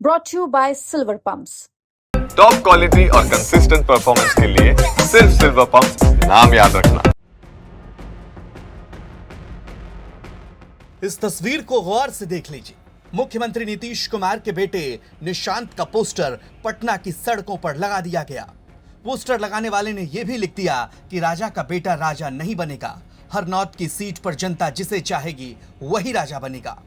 brought to you by Silver Pumps. Top quality और consistent performance के लिए सिर्फ सिल्वर पंप्स नाम याद रखना। इस तस्वीर को गौर से देख लीजिए। मुख्यमंत्री नीतीश कुमार के बेटे निशांत का पोस्टर पटना की सड़कों पर लगा दिया गया। पोस्टर लगाने वाले ने यह भी लिख दिया कि राजा का बेटा राजा नहीं बनेगा, हरनौत की सीट पर जनता जिसे चाहेगी वही राजा बनेगा।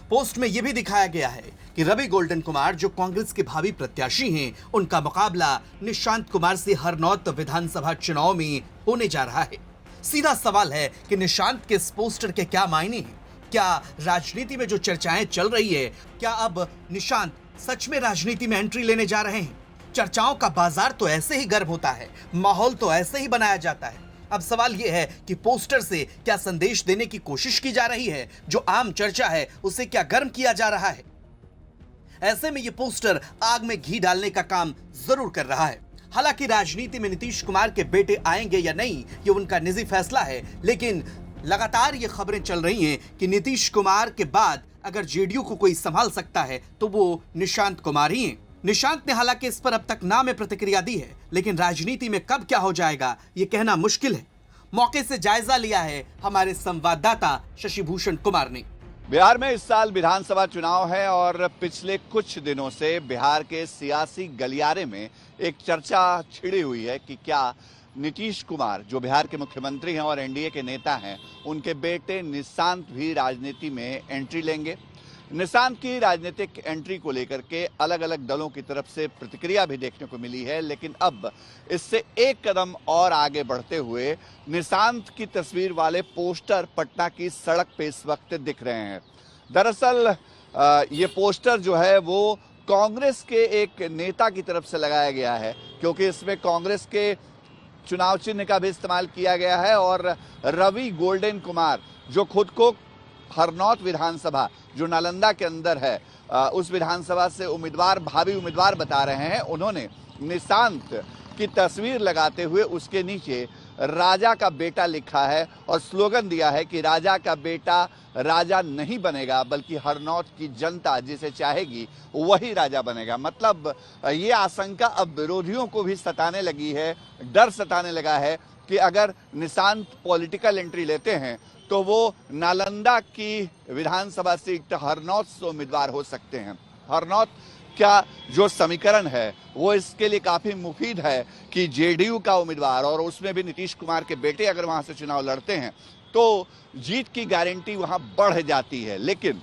पोस्ट में यह भी दिखाया गया है कि रवि गोल्डन कुमार जो कांग्रेस के भावी प्रत्याशी हैं, उनका मुकाबला निशांत कुमार से हरनौत विधानसभा चुनाव में होने जा रहा है। सीधा सवाल है कि निशांत के इस पोस्टर के क्या मायने हैं? क्या राजनीति में जो चर्चाएं चल रही है, क्या अब निशांत सच में राजनीति में एंट्री लेने जा रहे हैं? चर्चाओं का बाजार तो ऐसे ही गर्म होता है, माहौल तो ऐसे ही बनाया जाता है। अब सवाल यह है कि पोस्टर से क्या संदेश देने की कोशिश की जा रही है? जो आम चर्चा है उसे क्या गर्म किया जा रहा है? ऐसे में यह पोस्टर आग में घी डालने का काम जरूर कर रहा है। हालांकि राजनीति में नीतीश कुमार के बेटे आएंगे या नहीं, ये उनका निजी फैसला है, लेकिन लगातार ये खबरें चल रही हैं कि नीतीश कुमार के बाद अगर जेडीयू को कोई संभाल सकता है तो वो निशांत कुमार ही हैं। निशांत ने हालांकि इस पर अब तक ना में प्रतिक्रिया दी है, लेकिन राजनीति में कब क्या हो जाएगा ये कहना मुश्किल है। मौके से जायजा लिया है हमारे संवाददाता शशि भूषण कुमार ने। बिहार में इस साल विधानसभा चुनाव है और पिछले कुछ दिनों से बिहार के सियासी गलियारे में एक चर्चा छिड़ी हुई है कि क्या नीतीश कुमार जो बिहार के मुख्यमंत्री हैं और एनडीए के नेता हैं, उनके बेटे निशांत भी राजनीति में एंट्री लेंगे। निशांत की राजनीतिक एंट्री को लेकर के अलग अलग दलों की तरफ से प्रतिक्रिया भी देखने को मिली है, लेकिन अब इससे एक कदम और आगे बढ़ते हुए निशांत की तस्वीर वाले पोस्टर पटना की सड़क पे इस वक्त दिख रहे हैं। दरअसल ये पोस्टर जो है वो कांग्रेस के एक नेता की तरफ से लगाया गया है, क्योंकि इसमें कांग्रेस के चुनाव चिन्ह का भी इस्तेमाल किया गया है और रवि गोल्डन कुमार जो खुद को हरनौत विधानसभा जो नालंदा के अंदर है उस विधानसभा से भावी उम्मीदवार बता रहे हैं, उन्होंने निशांत की तस्वीर लगाते हुए उसके नीचे राजा का बेटा लिखा है और स्लोगन दिया है कि राजा का बेटा राजा नहीं बनेगा, बल्कि हरनौत की जनता जिसे चाहेगी वही राजा बनेगा। मतलब ये आशंका अब विरोधियों को भी सताने लगी है, डर सताने लगा है कि अगर निशांत पॉलिटिकल एंट्री लेते हैं तो वो नालंदा की विधानसभा सीट हरनौत से उम्मीदवार हो सकते हैं। हरनौत का जो समीकरण है वो इसके लिए काफी मुफीद है कि जेडीयू का उम्मीदवार और उसमें भी नीतीश कुमार के बेटे अगर वहां से चुनाव लड़ते हैं तो जीत की गारंटी वहां बढ़ जाती है। लेकिन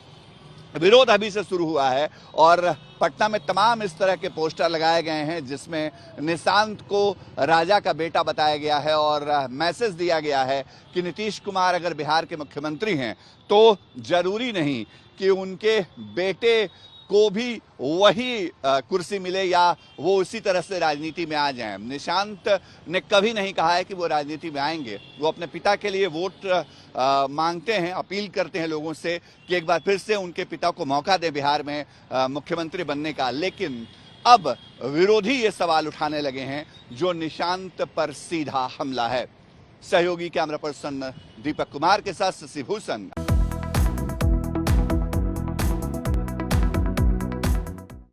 विरोध अभी से शुरू हुआ है और पटना में तमाम इस तरह के पोस्टर लगाए गए हैं जिसमें निशांत को राजा का बेटा बताया गया है और मैसेज दिया गया है कि नीतीश कुमार अगर बिहार के मुख्यमंत्री हैं तो जरूरी नहीं कि उनके बेटे को भी वही कुर्सी मिले या वो उसी तरह से राजनीति में आ जाएं। निशांत ने कभी नहीं कहा है कि वो राजनीति में आएंगे। वो अपने पिता के लिए वोट मांगते हैं, अपील करते हैं लोगों से कि एक बार फिर से उनके पिता को मौका दें बिहार में मुख्यमंत्री बनने का। लेकिन अब विरोधी ये सवाल उठाने लगे हैं जो निशांत पर सीधा हमला है। सहयोगी कैमरा पर्सन दीपक कुमार के साथ शशि भूषण।